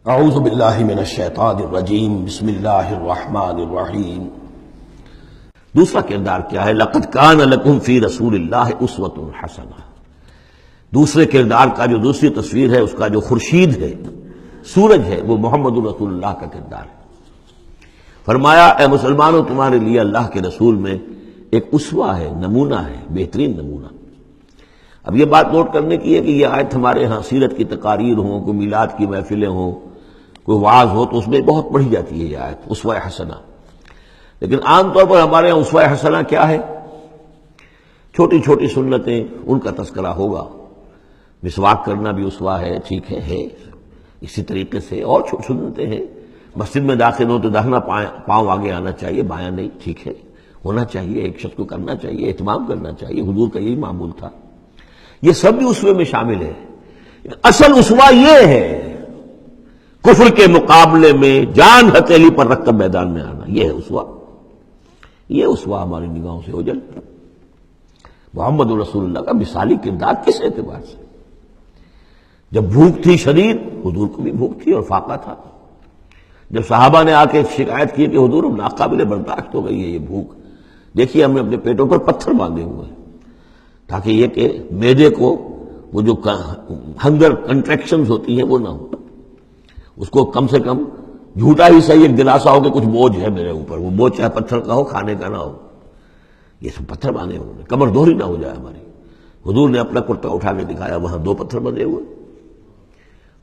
اعوذ باللہ من الشیطان الرجیم بسم اللہ الرحمن الرحیم۔ دوسرا کردار کیا ہے؟ لقد کان لکم فی رسول اللہ اسوۃ حسنہ۔ دوسرے کردار کا جو دوسری تصویر ہے، اس کا جو خورشید ہے، سورج ہے، وہ محمد رسول اللہ کا کردار ہے۔ فرمایا اے مسلمانوں، تمہارے لیے اللہ کے رسول میں ایک اسوہ ہے، نمونہ ہے، بہترین نمونہ۔ اب یہ بات نوٹ کرنے کی ہے کہ یہ آیت ہمارے ہاں سیرت کی تقاریر ہوں، کوئی میلاد کی محفلیں ہوں، کوئی وعظ ہو، تو اس میں بہت پڑھی جاتی ہے یہ آیت اسوہ حسنہ۔ لیکن عام طور پر ہمارے یہاں اسوہ حسنہ کیا ہے؟ چھوٹی چھوٹی سنتیں، ان کا تذکرہ ہوگا۔ مسواک کرنا بھی اسوہ ہے، ٹھیک ہے۔ اسی طریقے سے اور سنتیں ہیں۔ مسجد میں داخل ہو تو داہنا پاؤں آگے آنا چاہیے، بایاں نہیں، ٹھیک ہے، ہونا چاہیے، ایک شخص کو کرنا چاہیے، اہتمام کرنا چاہیے، حضور کا یہی معمول تھا۔ یہ سب بھی اسوے میں شامل ہے۔ اصل اسوہ یہ ہے کفر کے مقابلے میں جان ہتھیلی پر رکھ کر میدان میں آنا، یہ ہے اسوہ۔ یہ اسوہ ہماری نگاہوں سے اوجھل۔ محمد رسول اللہ کا مثالی کردار کس اعتبار سے؟ جب بھوک تھی شدید، حضور کو بھی بھوک تھی اور فاقہ تھا۔ جب صحابہ نے آ کے شکایت کی کہ حضور ہم ناقابل برداشت ہو گئی ہے یہ بھوک، دیکھیے ہم نے اپنے پیٹوں پر پتھر باندھے ہوئے ہیں تاکہ یہ کہ معدے کو وہ جو ہنگر کنٹریکشنز ہوتی ہیں وہ نہ ہو، اس کو کم سے کم جھوٹا ہی صحیح ایک دلاسا ہو کہ کچھ بوجھ ہے میرے اوپر، وہ بوجھ چاہے پتھر کا ہو، کھانے کا نہ ہو۔ یہ سب پتھر باندھے ہوئے، کمر دوہری نہ ہو جائے ہماری۔ حضور نے اپنا کرتا اٹھا کے دکھایا، وہاں 2 پتھر بندھے ہوئے،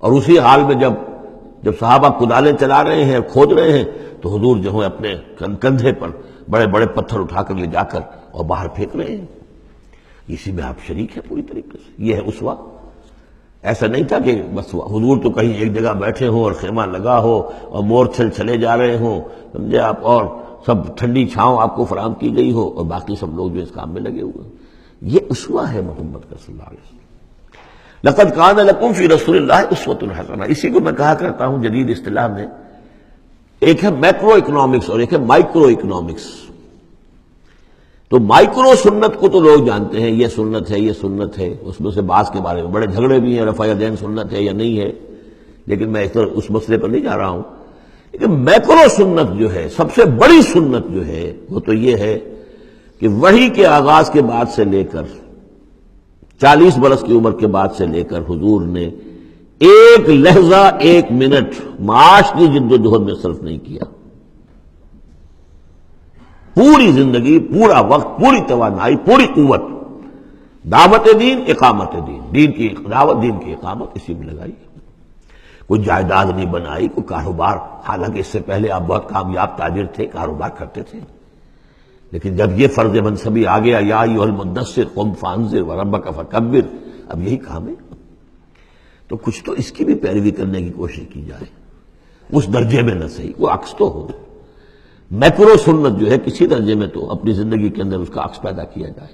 اور اسی حال میں جب صحابہ کدالیں چلا رہے ہیں، کھود رہے ہیں، تو حضور جو ہے اپنے کندھے پر بڑے بڑے پتھر اٹھا کر لے جا کر اور باہر پھینک رہے ہیں۔ اسی میں آپ شریک ہیں پوری طریقے سے۔ یہ ہے اسوہ۔ ایسا نہیں تھا کہ بس حضور تو کہیں ایک جگہ بیٹھے ہوں اور خیمہ لگا ہو اور مورچھل چلے جا رہے ہوں، سمجھے آپ، اور سب ٹھنڈی چھاؤں آپ کو فراہم کی گئی ہو اور باقی سب لوگ جو اس کام میں لگے ہوئے ہیں۔ یہ اسوہ ہے محمد کا صلی اللہ علیہ وسلم۔ لقد کان لکم فی رسول اللہ اسوۃ حسنہ۔ اسی کو میں کہا کرتا ہوں جدید اصطلاح میں، ایک ہے میکرو اکنامکس اور ایک ہے مائکرو اکنامکس۔ تو مائکرو سنت کو تو لوگ جانتے ہیں، یہ سنت ہے، یہ سنت ہے، اس میں سے بعض کے بارے میں بڑے جھگڑے بھی ہیں، رفع یدین سنت ہے یا نہیں ہے، لیکن میں اس مسئلے پر نہیں جا رہا ہوں۔ لیکن میکرو سنت جو ہے، سب سے بڑی سنت جو ہے، وہ تو یہ ہے کہ وحی کے آغاز کے بعد سے لے کر 40 برس کی عمر کے بعد سے لے کر حضور نے ایک لحظہ، ایک منٹ معاش کی جد و جہد میں صرف نہیں کیا۔ پوری زندگی، پورا وقت، پوری توانائی، پوری قوت دعوت دین، اقامت دین، دین کی دعوت، دین کی اقامت، اسی میں لگائی۔ کوئی جائیداد نہیں بنائی، کوئی کاروبار، حالانکہ اس سے پہلے آپ بہت کامیاب تاجر تھے، کاروبار کرتے تھے، لیکن جب یہ فرض منصبی آ گیا، یا ایھا المدثر قم فانذر وربک فکبر، اب یہی کام ہے، تو کچھ تو اس کی بھی پیروی کرنے کی کوشش کی جائے، اس درجے میں نہ صحیح، وہ عکس تو ہو۔ میکرو سنت جو ہے کسی درجے میں تو اپنی زندگی کے اندر اس کا عکس پیدا کیا جائے۔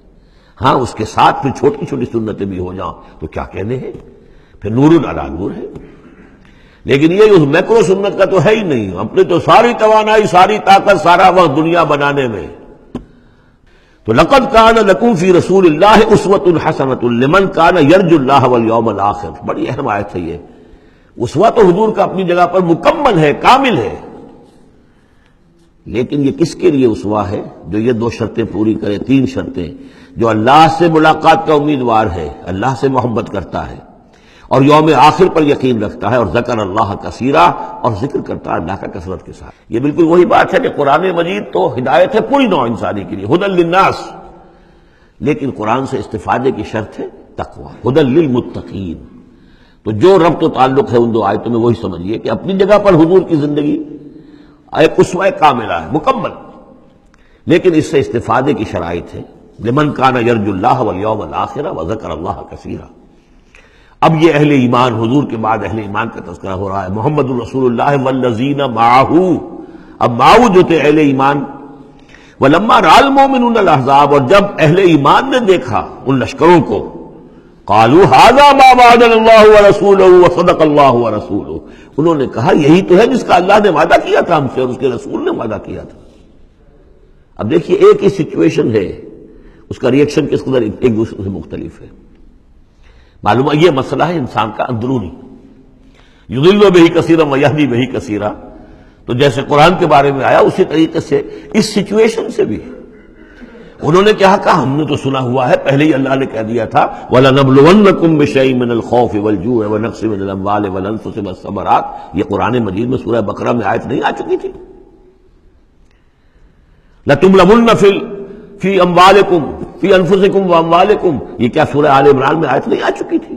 ہاں اس کے ساتھ پھر چھوٹی چھوٹی سنتیں بھی ہو جاؤں تو کیا کہنے ہیں، پھر نور علی نور ہے۔ لیکن یہ اس میکرو سنت کا تو ہے ہی نہیں، اپنے تو ساری توانائی، ساری طاقت، سارا وقت دنیا بنانے میں۔ تو لقد کان لکم فی رسول اللہ اسوۃ حسنۃ لمن کان یرجو اللہ والیوم الآخر۔ بڑی اہم آیت ہے یہ۔ اسوہ تو حضور کا اپنی جگہ پر مکمل ہے، کامل ہے، لیکن یہ کس کے لیے اسوہ ہے؟ جو یہ 2 شرطیں پوری کرے، 3 شرطیں، جو اللہ سے ملاقات کا امیدوار ہے، اللہ سے محبت کرتا ہے اور یوم آخر پر یقین رکھتا ہے، اور ذکر اللہ کثیرا، اور ذکر کرتا ہے اللہ کا کثرت کے ساتھ۔ یہ بالکل وہی بات ہے کہ قرآن مجید تو ہدایت ہے پوری نوع انسانی کے لیے، ھدی للناس، لیکن قرآن سے استفادے کی شرط ہے تقویٰ، ھدی للمتقین۔ تو جو ربط و تعلق ہے ان 2 آیتوں میں، وہی سمجھیے کہ اپنی جگہ پر حضور کی زندگی ایک اسوہ کاملہ ہے، مکمل، لیکن اس سے استفادے کی شرائط ہے، لمن کان یرجو اللہ والیوم الآخر وذکر اللہ کثیرا۔ اب یہ اہل ایمان، حضور کے بعد اہل ایمان کا تذکرہ ہو رہا ہے، محمد رسول اللہ والذین معہ۔ اب معہ جو تھے اہل ایمان، ولما رأى المؤمنون الاحزاب، اور جب اہل ایمان نے دیکھا ان لشکروں کو، قالوا هذا ما وعدنا اللہ ورسولہ وصدق اللہ ورسولہ، انہوں نے کہا یہی تو ہے جس کا اللہ نے وعدہ کیا تھا ہم سے اور اس کے رسول نے وعدہ کیا تھا۔ اب دیکھیے ایک ہی سچویشن ہے، اس کا ریئیکشن کس قدر ایک دوسرے سے مختلف ہے۔ معلوم ہے یہ مسئلہ ہے انسان کا اندرونی، یضل بہ کثیرا ویہدی بہ کثیرا، تو جیسے قرآن کے بارے میں آیا اسی طریقے سے اس سچویشن سے بھی انہوں نے کیا کہا؟ ہم نے تو سنا ہوا ہے، پہلے ہی اللہ نے کہہ دیا تھا وَلَنَبْلُوَنَّكُمْ بِشَيْءٍ مِّنَ الْخَوْفِ وَالْجُوعِ وَنَقْصٍ مِّنَ الْأَمْوَالِ وَالْأَنفُسِ وَالثَّمَرَاتِ، یہ قرآن مجید میں سورہ بقرہ میں آیت نہیں آ چکی تھی؟ لَتُبْلَوُنَّ فِي أَمْوَالِكُمْ فِي أَنفُسِكُمْ وَأَمْوَالِكُمْ، یہ کیا سورہ آل عمران میں آیت نہیں آ چکی تھی؟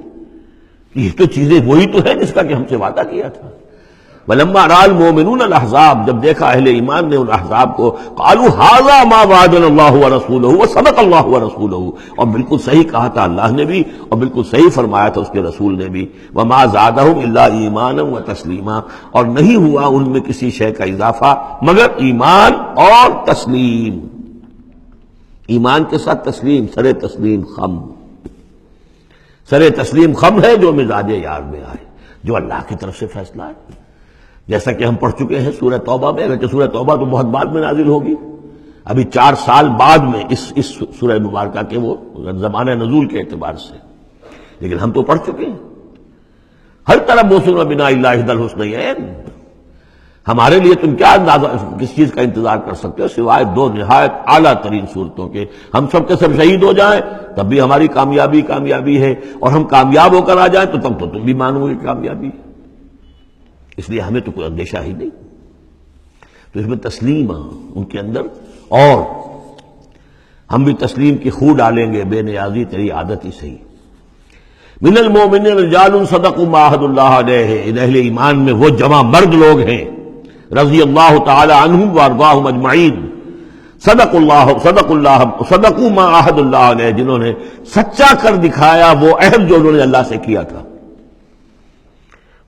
یہ تو چیزیں وہی تو ہے جس کا کہ ہم سے وعدہ کیا تھا۔ وَلَمَّا رَأَى الْمُؤْمِنُونَ الْأَحْزَابَ، جب دیکھا اہل ایمان نے ان احزاب کو، قَالُوا هَذَا مَا وَعَدَنَا اللَّهُ وَرَسُولُهُ وَصَدَقَ اللَّهُ وَرَسُولُهُ، اور بالکل صحیح کہا تھا اللہ نے بھی اور بالکل صحیح فرمایا تھا اس کے رسول نے بھی۔ وَمَا زَادَهُمْ إِلَّا إِيمَانًا وَتَسْلِيمًا، اور نہیں ہوا ان میں کسی شے کا اضافہ مگر ایمان اور تسلیم، ایمان کے ساتھ تسلیم، سر تسلیم خم، سر تسلیم خم ہے جو مزاج یار میں آئے، جو اللہ کی طرف سے فیصلہ ہے، جیسا کہ ہم پڑھ چکے ہیں سورہ توبہ میں، اگرچہ سورہ توبہ تو بہت بعد میں نازل ہوگی، ابھی 4 سال بعد میں اس سورہ مبارکہ کے وہ زمانہ نزول کے اعتبار سے، لیکن ہم تو پڑھ چکے ہیں۔ ہر طرف موسم بنا اللہ احد الحسنیین، ہمارے لیے تم کیا اندازہ کس چیز کا انتظار کر سکتے ہو سوائے 2 نہایت اعلیٰ ترین صورتوں کے؟ ہم سب کے سب شہید ہو جائیں تب بھی ہماری کامیابی ہے، اور ہم کامیاب ہو کر آ جائیں تو تب تو تم بھی مانو گے کامیابی ہے، اس لیے ہمیں تو کوئی اندیشہ ہی نہیں۔ تو اس میں تسلیم ان کے اندر، اور ہم بھی تسلیم کی خو ڈالیں گے، بے نیازی تیری عادت ہی صحیح۔ من المؤمنین رجال صدقوا ما عاہدوا اللہ علیہ، اہل ایمان میں وہ جمع مرد لوگ ہیں رضی اللہ تعالی عنہم وارضاہم اجمعین، صدقوا ما عاہدوا اللہ علیہ، جنہوں نے سچا کر دکھایا وہ عہد جو انہوں نے اللہ سے کیا تھا۔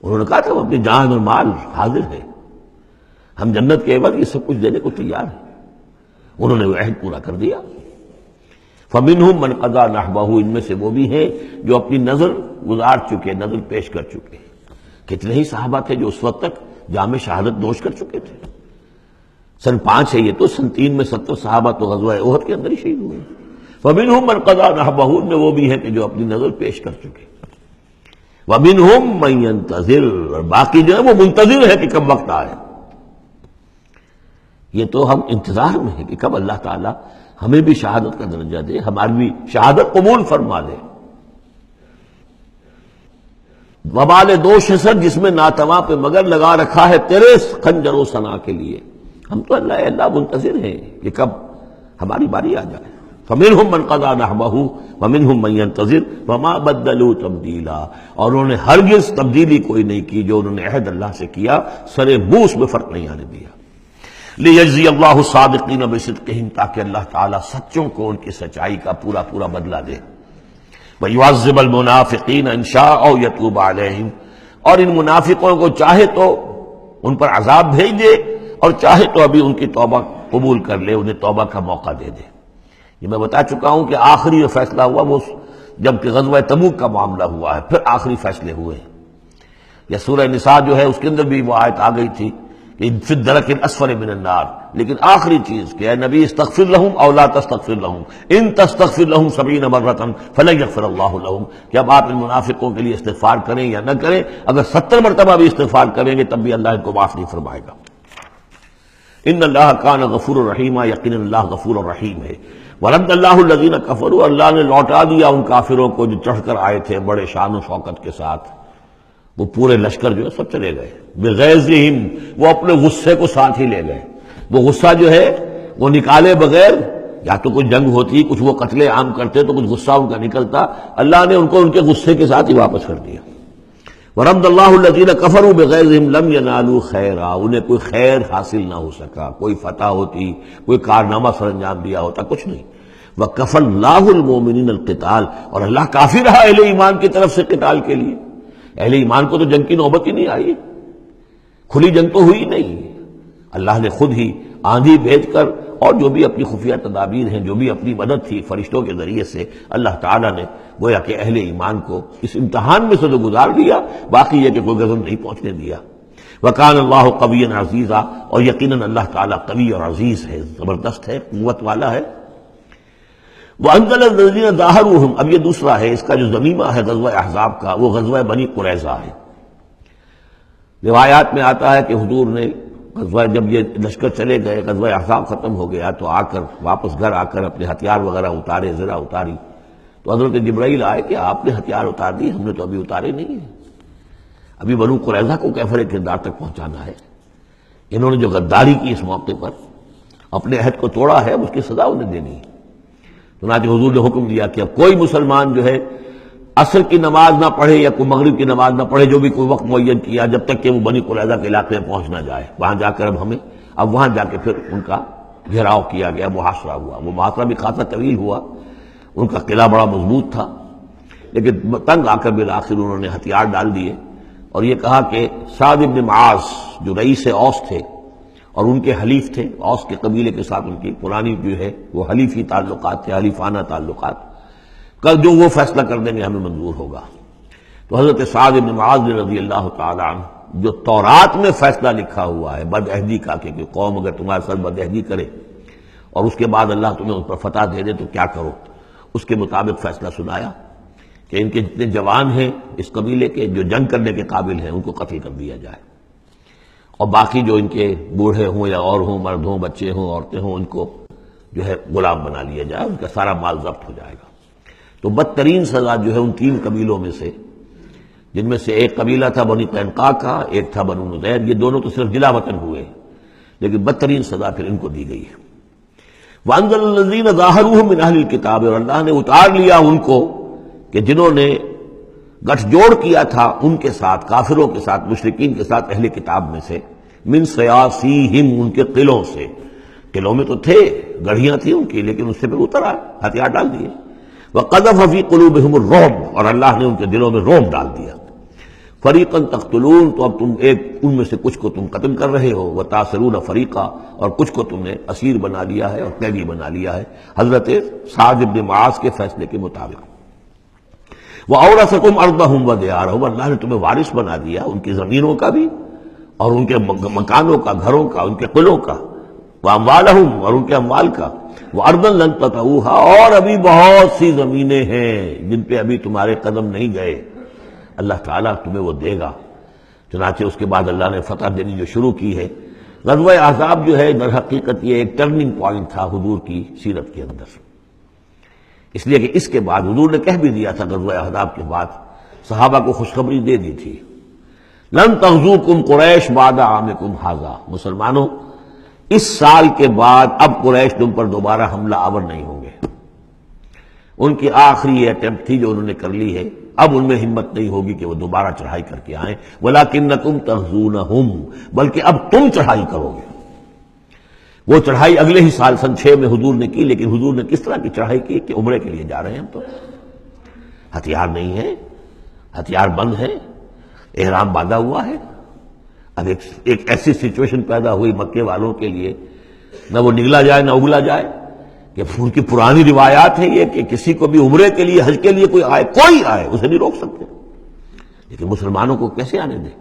انہوں نے کہا تھا وہ اپنی جان اور مال حاضر ہے، ہم جنت کے عوض یہ سب کچھ دینے کو تیار ہیں، انہوں نے وہ عہد پورا کر دیا۔ فَمِنْهُمْ مَنْ قَضَى نَحْبَهُ، ان میں سے وہ بھی ہیں جو اپنی نظر گزار چکے، نظر پیش کر چکے۔ کتنے ہی صحابہ تھے جو اس وقت تک جام شہادت نوش کر چکے تھے، سن 5 ہے یہ تو، سن 3 میں 70 صحابہ تو غزوہ احد کے اندر ہی شہید ہوئے۔ فَمِنْهُمْ مَنْ قَضَى نَحْبَهُ، ان میں وہ بھی ہیں کہ جو اپنی نظر پیش کر چکے۔ وَمِنْهُمْ مَنْ يَنْتَظِرُ، اور باقی جو ہے وہ منتظر ہے کہ کب وقت آئے۔ یہ تو ہم انتظار میں ہیں کہ کب اللہ تعالیٰ ہمیں بھی شہادت کا درجہ دے، ہماری بھی شہادت قبول فرما دے۔ وبال دوش ہے سر جس میں ناتواں پہ مگر لگا رکھا ہے تیرے خنجر و ثنا کے لیے، ہم تو اللہ منتظر ہیں کہ کب ہماری باری آ جائے۔ فَمِنْهُمْ مَنْ قَضَى نَحْبَهُ وَمِنْهُمْ مَنْ يَنْتَظِرُ وَمَا بَدَّلُوا تَبْدِيلًا، اور انہوں نے ہرگز تبدیلی کوئی نہیں کی جو انہوں نے عہد اللہ سے کیا، سرے بوس میں فرق نہیں آنے دیا۔ لِيَجْزِيَ اللَّهُ الصَّادِقِينَ بِصِدْقِهِمْ، تاکہ اللہ تعالیٰ سچوں کو ان کی سچائی کا پورا بدلہ دے۔ وَيُعَذِّبَ الْمُنَافِقِينَ إِن شَاءَ أَوْ يَتُوبَ عَلَيْهِمْ، اور ان منافقوں کو چاہے تو ان پر عذاب بھیج دے اور چاہے تو ابھی ان کی توبہ قبول کر لے، انہیں توبہ کا موقع دے دے۔ یہ میں بتا چکا ہوں کہ آخری جو فیصلہ ہوا وہ جب کہ غزوہ تبوک کا معاملہ ہوا ہے، پھر آخری فیصلے ہوئے ہیں۔ یا سورہ نساء جو ہے اس کے اندر بھی وہ آیت آ گئی تھی کہ فی الدرک الاسفل من النار، لیکن آخری چیز کہ اے نبی استغفر لہم او لا تستغفر لہم ان تستغفر لہم 70 مرۃ فلن یغفر اللہ لہم، کہ اب آپ ان منافقوں کے لیے استغفار کریں یا نہ کریں، اگر 70 مرتبہ بھی استغفار کریں گے تب بھی اللہ ان کو معاف نہیں فرمائے گا۔ ان اللہ کان غفور الرحیم، یقینا اللہ غفور الرحیم ہے۔ ورد اللہ الذین کفروا، اللہ نے لوٹا دیا ان کافروں کو جو چڑھ کر آئے تھے بڑے شان و شوکت کے ساتھ، وہ پورے لشکر جو ہے سب چلے گئے بغیظہم، وہ اپنے غصے کو ساتھ ہی لے گئے۔ وہ غصہ جو ہے وہ نکالے بغیر، یا تو کوئی جنگ ہوتی، کچھ وہ قتل عام کرتے تو کچھ غصہ ان کا نکلتا، اللہ نے ان کو ان کے غصے کے ساتھ ہی واپس کر دیا۔ ورد اللہ الذین کفروا بغیظہم لم ینالوا خیرا، انہیں کوئی خیر حاصل نہ ہو سکا، کوئی فتح ہوتی، کوئی کارنامہ سر انجام دیا ہوتا، کچھ نہیں۔ وکفى اللہ المؤمنین القتال، اور اللہ کافی رہا اہل ایمان کی طرف سے قتال کے لیے۔ اہل ایمان کو تو جنگ کی نوبت ہی نہیں آئی، کھلی جنگ تو ہوئی نہیں، اللہ نے خود ہی آندھی بھیج کر اور جو بھی اپنی خفیہ تدابیر ہیں، جو بھی اپنی مدد تھی فرشتوں کے ذریعے سے، اللہ تعالیٰ نے گویا کہ اہل ایمان کو اس امتحان میں سے تو گزار دیا، باقی یہ کہ کوئی غضب نہیں پہنچنے دیا۔ وَكَانَ اللَّهُ قَوِيًّا عَزِيزًا، اور یقیناً اللہ تعالیٰ قوی اور عزیز ہے، زبردست ہے، قوت والا ہے۔ وَأَنزَلَ الَّذِينَ ظَاهَرُوهُمْ، اب یہ دوسرا ہے، اس کا جو ضمیمہ ہے غزوہ احزاب کا، وہ غزوہ بنی قریظہ ہے۔ روایات میں آتا ہے کہ حضور نے غزوہ جب یہ لشکر چلے گئے، غزوہ احزاب ختم ہو گیا، تو آ کر واپس گھر آ کر اپنے ہتھیار وغیرہ اتارے، زرہ اتاری، تو حضرت جبرائیل آئے کہ آپ نے ہتھیار اتار دی، ہم نے تو ابھی اتارے نہیں ہیں، ابھی بنو قریظہ کو کیفر کردار تک پہنچانا ہے، انہوں نے جو غداری کی اس موقع پر اپنے عہد کو توڑا ہے، اس کی سزا انہیں دینی ہے۔ چنانچہ حضور نے حکم دیا کہ اب کوئی مسلمان جو ہے عصر کی نماز نہ پڑھے یا کوئی مغرب کی نماز نہ پڑھے، جو بھی کوئی وقت معین کیا، جب تک کہ وہ بنی قریظہ کے علاقے میں پہنچ نہ جائے، وہاں جا کر اب وہاں جا کے پھر ان کا گھیراؤ کیا گیا، محاصرہ ہوا، وہ محاصرہ بھی خاصا طویل ہوا، ان کا قلعہ بڑا مضبوط تھا، لیکن تنگ آ کر بالآخر انہوں نے ہتھیار ڈال دیے اور یہ کہا کہ سعد بن معاذ جو رئیس اوس تھے اور ان کے حلیف تھے، اوس کے قبیلے کے ساتھ ان کی پرانی جو ہے وہ حلیفی تعلقات تھے، حلیفانہ تعلقات، کل جو وہ فیصلہ کر دیں گے ہمیں منظور ہوگا۔ تو حضرت سعد بن معاذ رضی اللہ تعالیٰ عنہ، جو تورات میں فیصلہ لکھا ہوا ہے بد عہدی کا کہ قوم اگر تمہارے ساتھ بد عہدی کرے اور اس کے بعد اللہ تمہیں اس پر فتح دے دے تو کیا کرو، اس کے مطابق فیصلہ سنایا کہ ان کے جتنے جوان ہیں اس قبیلے کے جو جنگ کرنے کے قابل ہیں ان کو قتل کر دیا جائے، اور باقی جو ان کے بوڑھے ہوں یا اور ہوں، مرد ہوں، بچے ہوں، عورتیں ہوں، ان کو جو ہے غلام بنا لیا جائے، ان کا سارا مال ضبط ہو جائے گا۔ تو بدترین سزا جو ہے ان تین قبیلوں میں سے، جن میں سے ایک قبیلہ تھا بنی قینقاع کا، ایک تھا بنو نضیر، یہ دونوں تو صرف جلا وطن ہوئے، لیکن بدترین سزا پھر ان کو دی گئی ہے۔ وَأَنزَلَ الَّذِينَ ظَاهَرُوهُم مِّنْ أَهْلِ الْكِتَابِ، اور اللہ نے اتار لیا ان کو کہ جنہوں نے گٹھ جوڑ کیا تھا ان کے ساتھ، کافروں کے ساتھ، مشرکین کے ساتھ، اہل کتاب میں سے، من صیاصیہم، ان کے قلعوں سے، قلعوں میں تو تھے، گڑھیاں تھیں ان کی، لیکن اس سے پھر اتر آئے، ہتھیار ڈال دیے۔ وَقَذَفَ فِي قُلُوبِهِمُ الرُّعْبَ، اور اللہ نے ان کے دلوں میں رعب ڈال دیا۔ فَرِيقًا تَقْتُلُونَ، تو اب تم ان میں سے کچھ کو تم قتل کر رہے ہو، وَتَأْسِرُونَ فَرِيقًا، اور کچھ کو تم نے اسیر بنا لیا ہے اور قیدی بنا لیا ہے حضرت سعد بن معاذ کے فیصلے کے مطابق۔ وَأَوْرَثَكُمْ أَرْضَهُمْ وَدِيَارَهُمْ، اللہ نے تمہیں وارث بنا دیا ان کی زمینوں کا بھی اور ان کے مکانوں کا، گھروں کا، ان کے قلعوں کا، وَأَمْوَالَهُمْ، اور ان کے اموال کا، وَأَرْضًا لَّن تَطَئُوهَا، اور ابھی بہت سی زمینیں ہیں جن پہ ابھی تمہارے قدم نہیں گئے، اللہ تعالیٰ تمہیں وہ دے گا۔ چنانچہ اس کے بعد اللہ نے فتح دینی جو شروع کی ہے۔ غزوہ احزاب جو ہے در حقیقت یہ ایک ٹرننگ پوائنٹ تھا حضور کی سیرت کے اندر، اس لیے کہ اس کے بعد حضور نے کہہ بھی دیا تھا غزوہ احزاب کے بعد صحابہ کو خوشخبری دے دی تھی، لن تغزوکم قریش بعد عامکم ھذا، مسلمانوں اس سال کے بعد اب قریش تم پر دوبارہ حملہ آور نہیں ہوں گے۔ ان کی آخری یہ اٹیمپٹ تھی جو انہوں نے کر لی ہے، اب ان میں ہمت نہیں ہوگی کہ وہ دوبارہ چڑھائی کر کے آئیں، وَلَكِنَّكُمْ تَغْزُونَهُمْ، بلکہ اب تم چڑھائی کرو گے۔ وہ چڑھائی اگلے ہی سال سن 6 میں حضور نے کی، لیکن حضور نے کس طرح کی چڑھائی کی کہ عمرے کے لیے جا رہے ہیں ہم، تو ہتھیار نہیں ہے، ہتھیار بند ہے، احرام باندھا ہوا ہے۔ اب ایک ایسی سچویشن پیدا ہوئی مکے والوں کے لیے، نہ وہ نگلا جائے نہ اگلا جائے، کہ ان کی پرانی روایات ہیں یہ کہ کسی کو بھی عمرے کے لیے، حج کے لیے کوئی آئے اسے نہیں روک سکتے، لیکن مسلمانوں کو کیسے آنے دیں،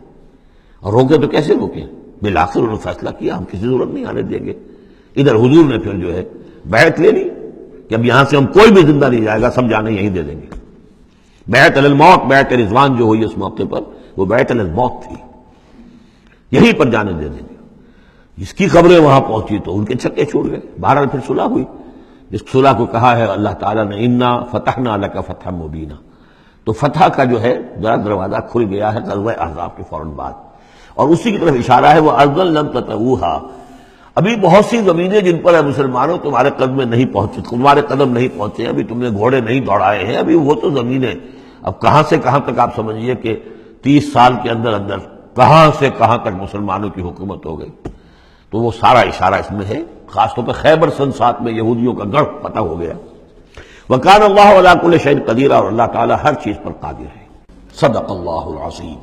اور روکے تو کیسے روکیں؟ بالآخر انہوں نے فیصلہ کیا ہم کسی ضرورت نہیں آنے دیں گے۔ ادھر حضور نے پھر جو ہے بیعت لے لی کہ اب یہاں سے ہم کوئی بھی زندہ نہیں جائے گا، سب جانے یہیں دے دیں گے۔ بیعت علی الموت، بیعت رضوان جو ہوئی اس موقع پر، وہ بیعت علی الموت تھی، یہیں پر جانے دے دیں گے۔ جس کی خبریں وہاں پہنچی تو ان کے چھکے چھوڑ گئے۔ بہرحال پھر صلح ہوئی، جس صلح کو کہا ہے اللہ تعالیٰ نے انا فتحنا لک فتحا مبینا، تو فتح کا جو ہے ذرا دروازہ کھل گیا ہے غزوہ احزاب کے فوراً بعد، اور اسی کی طرف اشارہ ہے وہ ارضا لم تطئوها، ابھی بہت سی زمینیں جن پر ہے مسلمانوں تمہارے قدم میں نہیں پہنچے، تمہارے قدم نہیں پہنچے، ابھی تم نے گھوڑے نہیں دوڑائے ہیں، ابھی وہ تو زمینیں اب کہاں سے کہاں تک آپ سمجھیے کہ 30 سال کے اندر اندر کہاں سے کہاں تک مسلمانوں کی حکومت ہو گئی۔ تو وہ سارا اشارہ اس میں ہے، خاص طور پہ خیبر سن 7 میں یہودیوں کا گڑھ پتہ ہو گیا۔ وَكَانَ اللَّهُ عَلَىٰ كُلِّ شَيْءٍ قَدِيرًا، اور اللہ تعالیٰ ہر چیز پر قادر ہے۔ صدق اللہ العظیم۔